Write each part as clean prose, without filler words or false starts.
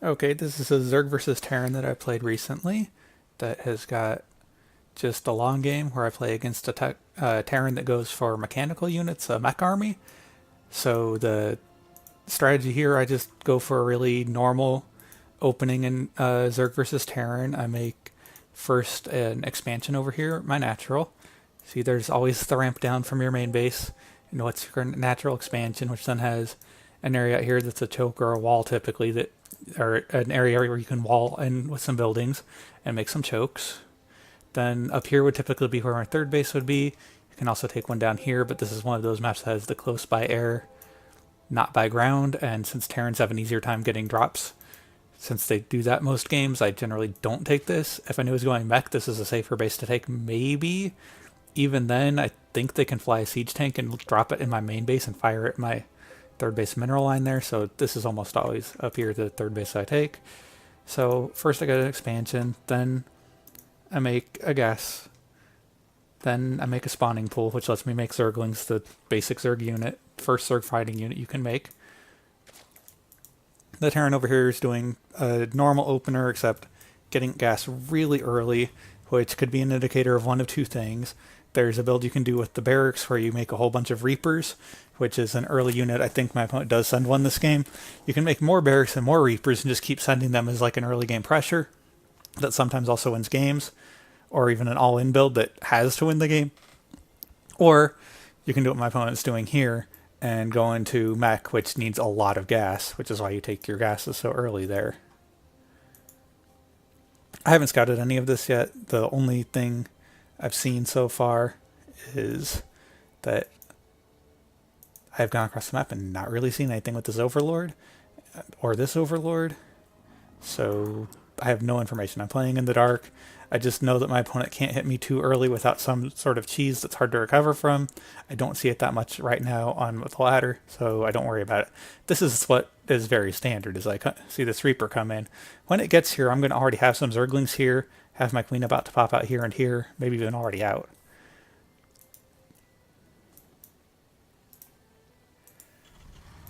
Okay, this is a Zerg versus Terran that I played recently that has got just a long game where I play against a Terran that goes for mechanical units, a mech army. So the strategy here, I just go for a really normal opening in Zerg versus Terran. I make first an expansion over here, my natural. See, there's always the ramp down from your main base. You know, what's your natural expansion, which then has an area out here that's a choke or a wall typically that, or an area where you can wall in with some buildings and make some chokes. Then up here would typically be where my third base would be. You can also take one down here, but this is one of those maps that has the close by air, not by ground, and since Terrans have an easier time getting drops, since they do that most games, I generally don't take this. If I knew it was going mech, this is a safer base to take, maybe. Even then, I think they can fly a siege tank and drop it in my main base and fire it in my third base mineral line there, so this is almost always up here the third base I take. So first I get an expansion, then I make a gas, then I make a spawning pool, which lets me make Zerglings, the basic Zerg unit, first Zerg fighting unit you can make. The Terran over here is doing a normal opener, except getting gas really early, which could be an indicator of one of two things. There's a build you can do with the barracks where you make a whole bunch of Reapers, which is an early unit. I think my opponent does send one this game. You can make more barracks and more Reapers and just keep sending them as like an early game pressure that sometimes also wins games, or even an all-in build that has to win the game. Or you can do what my opponent's doing here and go into mech, which needs a lot of gas, which is why you take your gases so early there. I haven't scouted any of this yet. The only thing I've seen so far is that I've gone across the map and not really seen anything with this Overlord or this Overlord. So I have no information. I'm playing in the dark. I just know that my opponent can't hit me too early without some sort of cheese that's hard to recover from. I don't see it that much right now on the ladder, so I don't worry about it. This is what is very standard, is I see this Reaper come in. When it gets here, I'm going to already have some Zerglings here, have my Queen about to pop out here and here, maybe even already out.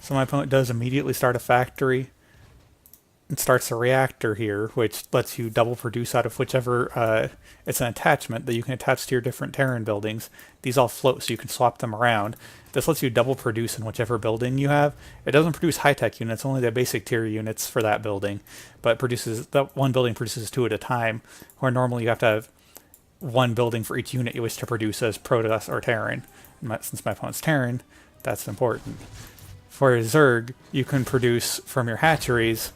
So my opponent does immediately start a factory. It starts a reactor here, which lets you double produce out of whichever, it's an attachment that you can attach to your different Terran buildings. These all float, so you can swap them around. This lets you double produce in whichever building you have. It doesn't produce high-tech units, only the basic tier units for that building, but that one building produces two at a time, where normally you have to have one building for each unit you wish to produce as Protoss or Terran. Since my opponent's Terran, that's important. For a Zerg, you can produce from your hatcheries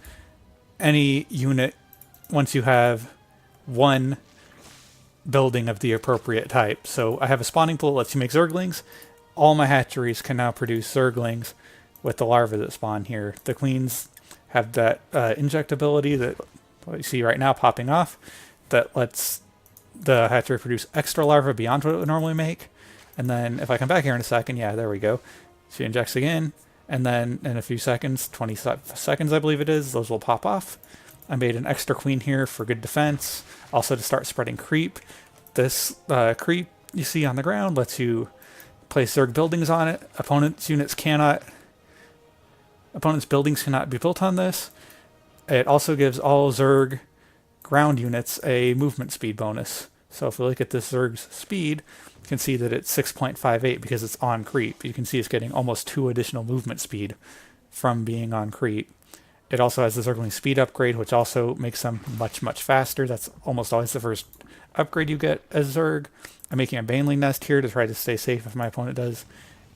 any unit once you have one building of the appropriate type. So I have a spawning pool that lets you make Zerglings. All my hatcheries can now produce Zerglings with the larvae that spawn here. The queens have that inject ability that you see right now popping off that lets the hatchery produce extra larvae beyond what it would normally make. And then if I come back here in a second, yeah, there we go. She injects again. And then in a few seconds, 20 seconds I believe it is, those will pop off. I made an extra queen here for good defense, also to start spreading creep. This creep you see on the ground lets you place Zerg buildings on it. Opponent's buildings cannot be built on this. It also gives all Zerg ground units a movement speed bonus. So if we look at this Zerg's speed, you can see that it's 6.58 because it's on creep. You can see it's getting almost 2 additional movement speed from being on creep. It also has the Zergling speed upgrade, which also makes them much, much faster. That's almost always the first upgrade you get as Zerg. I'm making a Baneling nest here to try to stay safe if my opponent does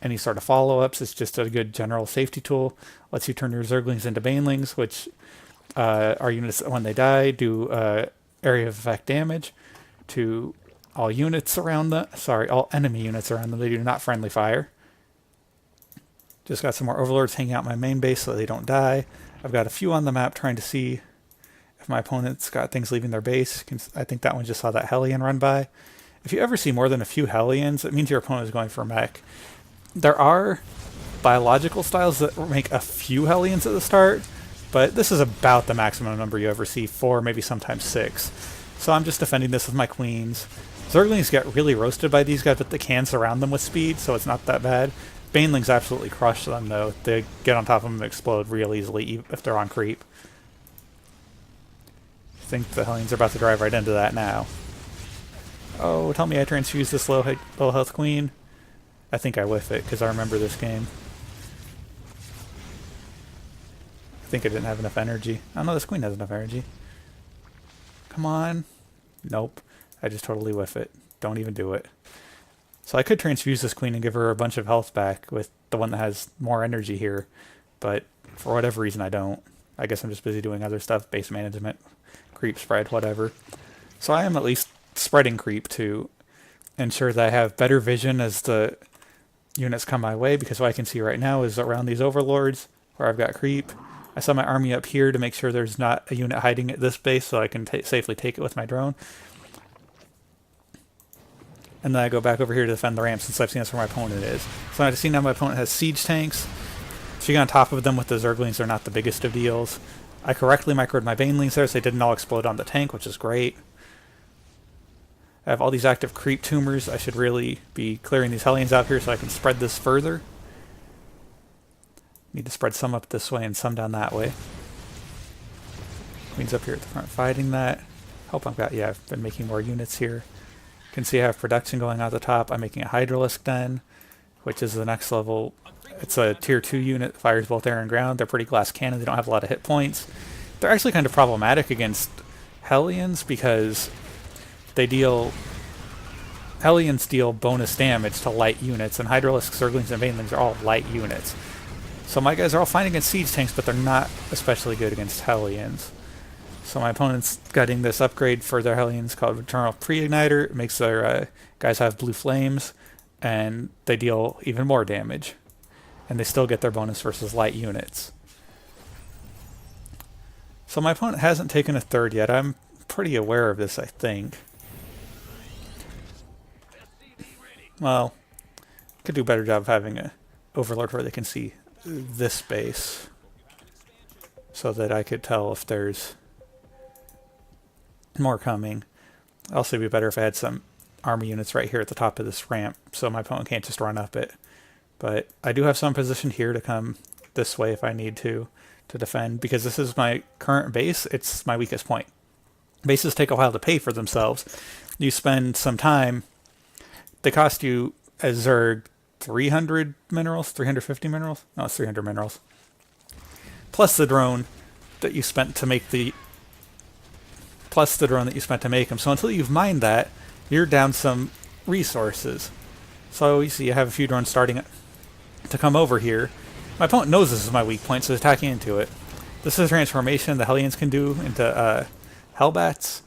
any sort of follow-ups. It's just a good general safety tool. Lets you turn your Zerglings into Banelings, which are units that when they die do area of effect damage to all units around them. Sorry, all enemy units around them. They do not friendly fire. Just got some more Overlords hanging out in my main base so they don't die. I've got a few on the map trying to see if my opponent's got things leaving their base. I think that one just saw that Hellion run by. If you ever see more than a few Hellions, it means your opponent is going for mech. There are biological styles that make a few Hellions at the start, but this is about the maximum number you ever see, 4, maybe sometimes 6. So I'm just defending this with my queens. Zerglings get really roasted by these guys, but they can surround them with speed, so it's not that bad. Banelings absolutely crush them, though. They get on top of them and explode real easily if they're on creep. think the Hellions are about to drive right into that now. Oh, tell me I transfuse this low health queen. I think I whiff it, because I remember this game. I think I didn't have enough energy. Oh no, this queen has enough energy. Come on. Nope. I just totally whiff it. Don't even do it. So I could transfuse this queen and give her a bunch of health back with the one that has more energy here, but for whatever reason I don't. I guess I'm just busy doing other stuff, base management, creep spread, whatever. So I am at least spreading creep to ensure that I have better vision as the units come my way, because what I can see right now is around these overlords where I've got creep. I set my army up here to make sure there's not a unit hiding at this base so I can safely take it with my drone. And then I go back over here to defend the ramp since I've seen that's where my opponent is. So I've seen now my opponent has siege tanks. If you get on top of them with the Zerglings, they're not the biggest of deals. I correctly microed my Banelings there so they didn't all explode on the tank, which is great. I have all these active creep tumors. I should really be clearing these Hellions out here so I can spread this further. Need to spread some up this way and some down that way. Queen's up here at the front fighting that. Hope I've been making more units here. You can see I have production going out the top. I'm making a Hydralisk Den, which is the next level. It's a tier 2 unit, fires both air and ground. They're pretty glass cannon. They don't have a lot of hit points. They're actually kind of problematic against Hellions because Hellions deal bonus damage to light units, and Hydralisks, Zerglings, and Banelings are all light units. So my guys are all fine against siege tanks, but they're not especially good against Hellions. So my opponent's getting this upgrade for their Hellions called Eternal Pre-Igniter. It makes their guys have blue flames, and they deal even more damage. And they still get their bonus versus light units. So my opponent hasn't taken a third yet. I'm pretty aware of this, I think. Well, could do a better job of having a overlord where they can see this base, so that I could tell if there's more coming. Also, it'd be better if I had some army units right here at the top of this ramp, so my opponent can't just run up it. But I do have some positioned here to come this way if I need to defend, because this is my current base. It's my weakest point. Bases take a while to pay for themselves. You spend some time. They cost you, as Zerg, 300 minerals? 350 minerals? No, it's 300 minerals. Plus the drone that you spent to make them. So until you've mined that, you're down some resources. So you see I have a few drones starting to come over here. My opponent knows this is my weak point, so he's attacking into it. This is a transformation the Hellions can do into Hellbats.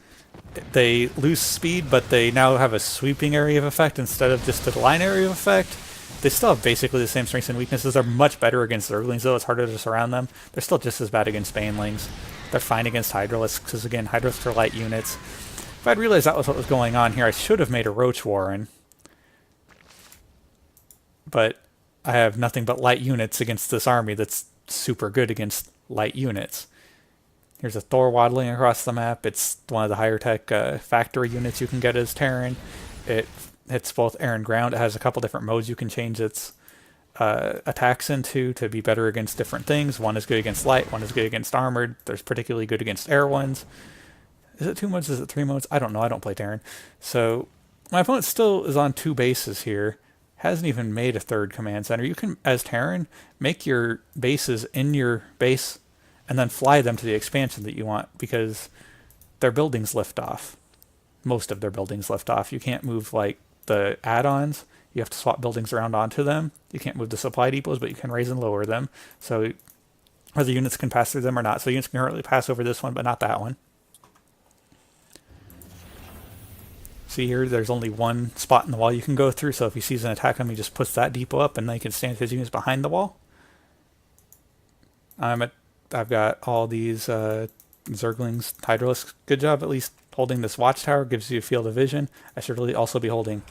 They lose speed, but they now have a sweeping area of effect instead of just a line area of effect. They still have basically the same strengths and weaknesses. They're much better against Zerglings, though. It's harder to surround them. They're still just as bad against Banelings. They're fine against Hydralisks, because again, Hydralisks are light units. If I'd realized that was what was going on here, I should have made a Roach Warren. But I have nothing but light units against this army that's super good against light units. Here's a Thor waddling across the map. It's one of the higher tech factory units you can get as Terran. It hits both air and ground. It has a couple different modes you can change its attacks into to be better against different things. One is good against light, one is good against armored. There's particularly good against air ones. Is it 2 modes? Is it 3 modes? I don't know. I don't play Terran. So my opponent still is on 2 bases here. Hasn't even made a 3rd command center. You can, as Terran, make your bases in your base and then fly them to the expansion that you want, because their buildings lift off. Most of their buildings lift off. You can't move like the add-ons. You have to swap buildings around onto them. You can't move the supply depots, but you can raise and lower them. So whether units can pass through them or not. So units can currently pass over this one, but not that one. See here, there's only one spot in the wall you can go through, so if he sees an attack on me, he just puts that depot up, and then he can stand his units behind the wall. I've got all these Zerglings, Hydralisks. Good job at least holding this watchtower, gives you a field of vision. I should really also be holding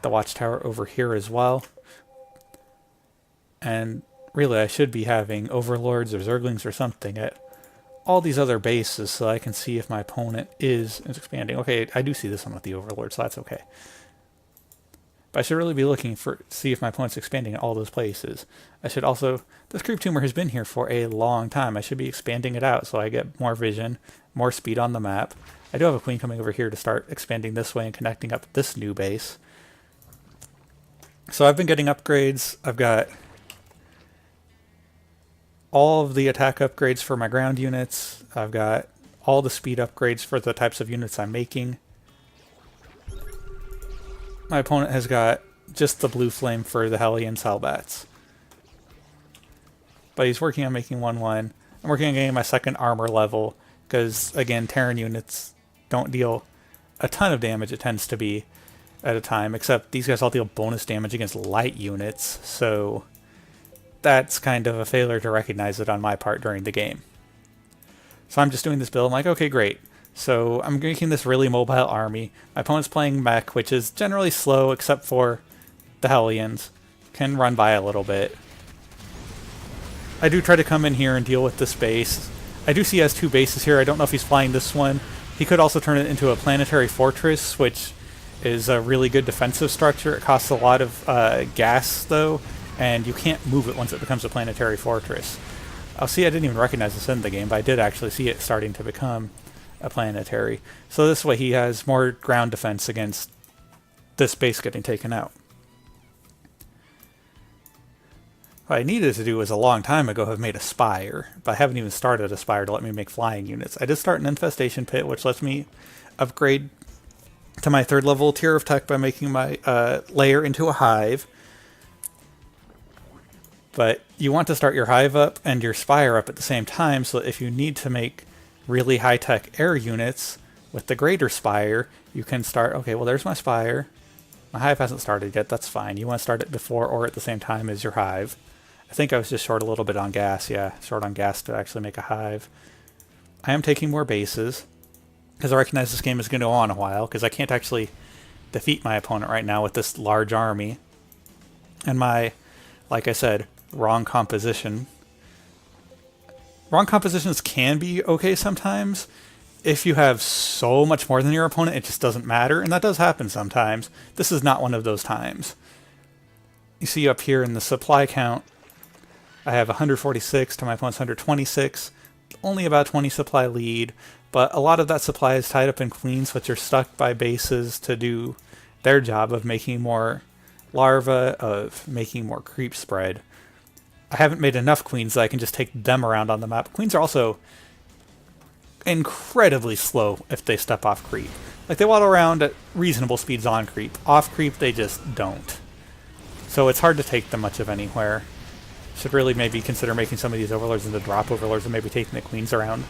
the watchtower over here as well. And really I should be having overlords or Zerglings or something at all these other bases so I can see if my opponent is expanding. Okay, I do see this one with the overlord, so that's okay. But I should really be looking for see if my opponent's expanding at all those places. I should also, this creep tumor has been here for a long time. I should be expanding it out so I get more vision, more speed on the map. I do have a queen coming over here to start expanding this way and connecting up this new base. So I've been getting upgrades. I've got all of the attack upgrades for my ground units. I've got all the speed upgrades for the types of units I'm making. My opponent has got just the blue flame for the Hellions Hellbats. But he's working on making 1/1. I'm working on getting my second armor level, because, again, Terran units don't deal a ton of damage, it tends to be, at a time, except these guys all deal bonus damage against light units, so that's kind of a failure to recognize it on my part during the game. So I'm just doing this build. I'm like, okay, great. So I'm making this really mobile army. My opponent's playing mech, which is generally slow except for the Hellions. Can run by a little bit. I do try to come in here and deal with this base. I do see he has two bases here. I don't know if he's flying this one. He could also turn it into a planetary fortress, which is a really good defensive structure. It costs a lot of gas, though, and you can't move it once it becomes a planetary fortress. I'll see, I didn't even recognize this in the game, but I did actually see it starting to become a planetary. So this way he has more ground defense against this base getting taken out. What I needed to do was a long time ago have made a spire, but I haven't even started a spire to let me make flying units. I did start an infestation pit, which lets me upgrade to my 3rd level tier of tech by making my layer into a hive. But you want to start your hive up and your spire up at the same time, so that if you need to make really high-tech air units with the greater spire, you can start, okay, well there's my spire. My hive hasn't started yet, that's fine. You want to start it before or at the same time as your hive. I think I was just short a little bit on gas, yeah, short on gas to actually make a hive. I am taking more bases, because I recognize this game is going to go on a while, because I can't actually defeat my opponent right now with this large army. And my, like I said, wrong composition. Wrong compositions can be okay sometimes. If you have so much more than your opponent, it just doesn't matter, and that does happen sometimes. This is not one of those times. You see up here in the supply count, I have 146 to my opponent's 126, only about 20 supply lead, but a lot of that supply is tied up in queens, which are stuck by bases to do their job of making more larvae, of making more creep spread. I haven't made enough queens that I can just take them around on the map. Queens are also incredibly slow if they step off creep. Like, they waddle around at reasonable speeds on creep. Off creep, they just don't. So it's hard to take them much of anywhere. Should really maybe consider making some of these overlords into drop overlords and maybe taking the queens around,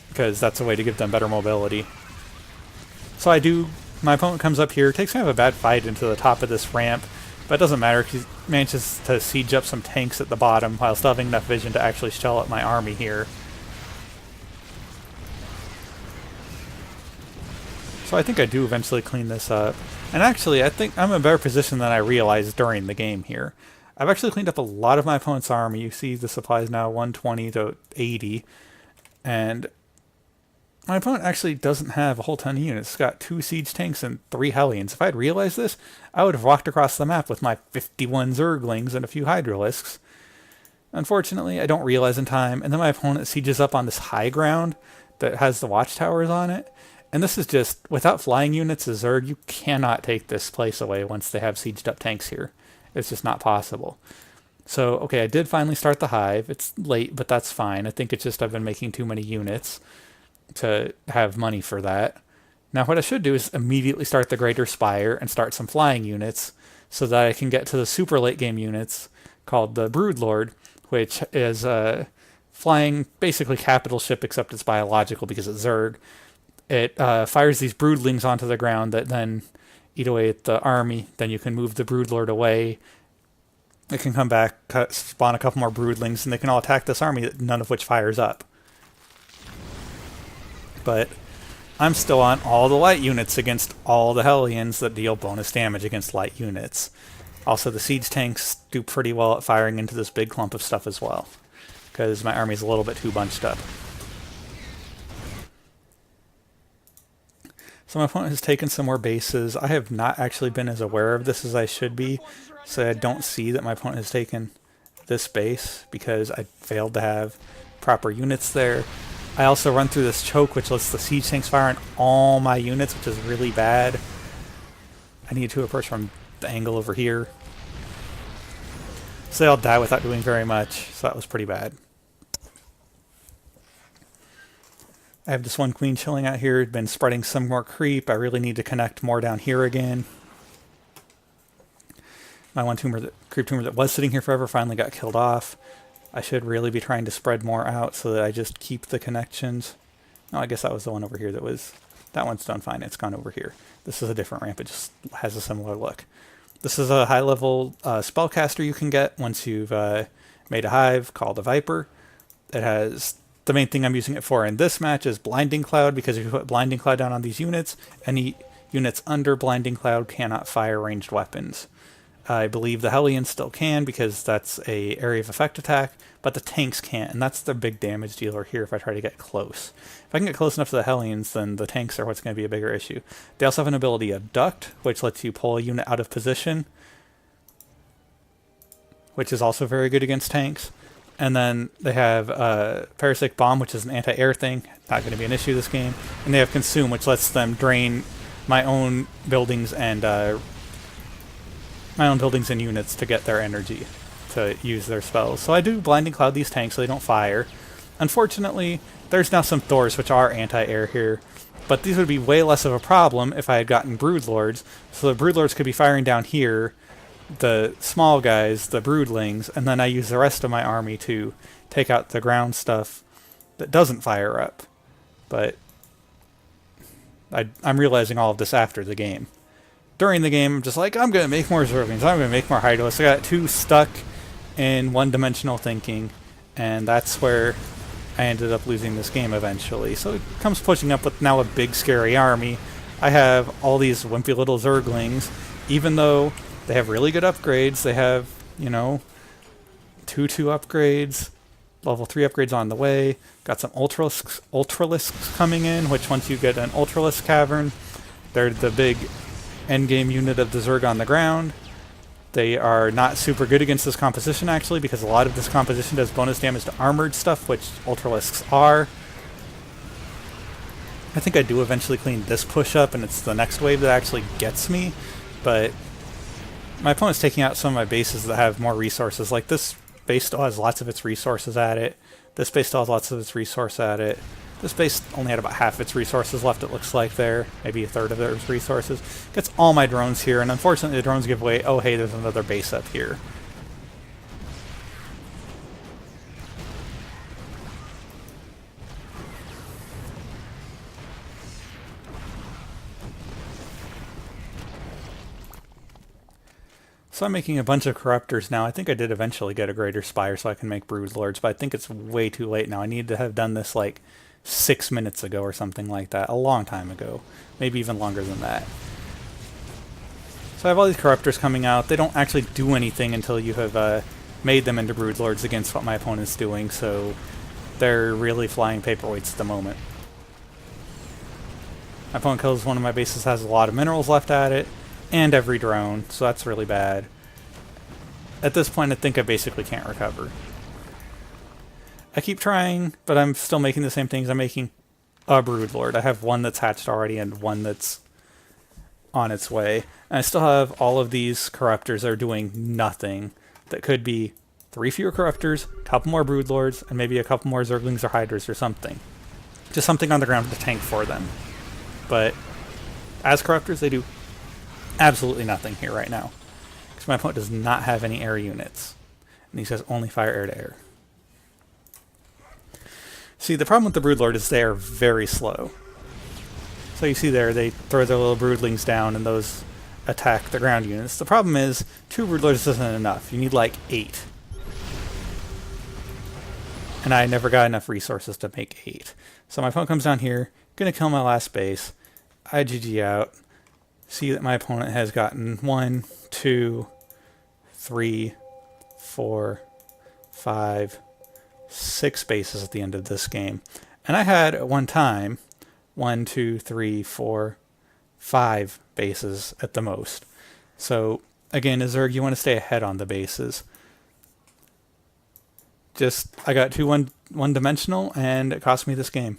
because that's a way to give them better mobility. So my opponent comes up here, takes kind of a bad fight into the top of this ramp, but it doesn't matter because he manages to siege up some tanks at the bottom while still having enough vision to actually shell up my army here. So I think I do eventually clean this up. And actually, I think I'm in a better position than I realized during the game here. I've actually cleaned up a lot of my opponent's army. You see the supply is now 120 to 80. And my opponent actually doesn't have a whole ton of units. It's got 2 siege tanks and 3 Hellions. If I had realized this, I would have walked across the map with my 51 Zerglings and a few Hydralisks. Unfortunately, I don't realize in time. And then my opponent sieges up on this high ground that has the watchtowers on it. And this is just, without flying units as Zerg, you cannot take this place away once they have sieged up tanks here. It's just not possible. So, okay, I did finally start the hive. It's late, but that's fine. I think it's just I've been making too many units to have money for that. Now what I should do is immediately start the Greater Spire and start some flying units so that I can get to the super late game units called the Broodlord, which is a flying, basically capital ship, except it's biological because it's Zerg. It fires these broodlings onto the ground that then eat away at the army. Then you can move the Broodlord away. It can come back, spawn a couple more broodlings, and they can all attack this army, none of which fires up. But I'm still on all the light units against all the Hellions that deal bonus damage against light units. Also, the siege tanks do pretty well at firing into this big clump of stuff as well, because my army's a little bit too bunched up. So my opponent has taken some more bases. I have not actually been as aware of this as I should be, so I don't see that my opponent has taken this base because I failed to have proper units there. I also run through this choke, which lets the siege tanks fire on all my units, which is really bad. I need to approach from the angle over here. So they all die without doing very much, so that was pretty bad. I have this one queen chilling out here, been spreading some more creep. I really need to connect more down here again. My one creep tumor that was sitting here forever finally got killed off. I should really be trying to spread more out so that I just keep the connections. No, I guess that was the one over here that was... That one's done fine. It's gone over here. This is a different ramp. It just has a similar look. This is a high-level spellcaster you can get once you've made a hive called a Viper. It has... The main thing I'm using it for in this match is Blinding Cloud, because if you put Blinding Cloud down on these units, any units under Blinding Cloud cannot fire ranged weapons. I believe the Hellions still can, because that's a area of effect attack, but the tanks can't, and that's the big damage dealer here if I try to get close. If I can get close enough to the Hellions, then the tanks are what's going to be a bigger issue. They also have an ability Abduct, which lets you pull a unit out of position, which is also very good against tanks. And then they have Parasitic Bomb, which is an anti-air thing, not going to be an issue this game. And they have Consume, which lets them drain my own buildings and units to get their energy to use their spells. So I do Blinding Cloud these tanks so they don't fire. Unfortunately, there's now some Thors which are anti-air here, but these would be way less of a problem if I had gotten Broodlords. So the Broodlords could be firing down here, the small guys, the Broodlings, and then I use the rest of my army to take out the ground stuff that doesn't fire up. But I'm realizing all of this after the game. During the game, I'm just like, I'm going to make more Zerglings, I'm going to make more Hydralisks. I got too stuck in one-dimensional thinking, and that's where I ended up losing this game eventually. So it comes pushing up with now a big, scary army. I have all these wimpy little Zerglings, even though they have really good upgrades. They have, 2/2 upgrades, level 3 upgrades on the way. Got some Ultralisks coming in, which once you get an Ultralisk Cavern, they're the big endgame unit of the Zerg on the ground. They are not super good against this composition, actually, because a lot of this composition does bonus damage to armored stuff, which Ultralisks are. I think I do eventually clean this push up, and it's the next wave that actually gets me, but my opponent's taking out some of my bases that have more resources. Like, this base still has lots of its resources at it. This base still has lots of its resource at it. This base only had about half its resources left, it looks like there. Maybe a third of its resources. Gets all my drones here, and unfortunately the drones give away, oh hey, there's another base up here. So I'm making a bunch of Corruptors now. I think I did eventually get a Greater Spire so I can make Broodlords, but I think it's way too late now. I need to have done this like 6 minutes ago or something like that. A long time ago. Maybe even longer than that. So I have all these Corruptors coming out. They don't actually do anything until you have made them into Broodlords against what my opponent's doing, so they're really flying paperweights at the moment. My opponent kills one of my bases, has a lot of minerals left at it, and every drone, so that's really bad. At this point, I think I basically can't recover. I keep trying, but I'm still making the same things. I'm making a Broodlord. I have one that's hatched already and one that's on its way. And I still have all of these Corruptors that are doing nothing. That could be 3 fewer Corruptors, a couple more Broodlords, and maybe a couple more Zerglings or Hydras or something. Just something on the ground to tank for them. But as Corruptors, they do absolutely nothing here right now. Because my opponent does not have any air units. And he says only fire air to air. See, the problem with the Broodlord is they are very slow. So you see there, they throw their little Broodlings down and those attack the ground units. The problem is, 2 Broodlords isn't enough. You need like 8. And I never got enough resources to make 8. So my opponent comes down here, gonna kill my last base. I GG out. See that my opponent has gotten 1, 2, 3, 4, 5, 6 bases at the end of this game. And I had at one time 1, 2, 3, 4, 5 bases at the most. So again, as Zerg, you want to stay ahead on the bases. Just I got two one dimensional, and it cost me this game.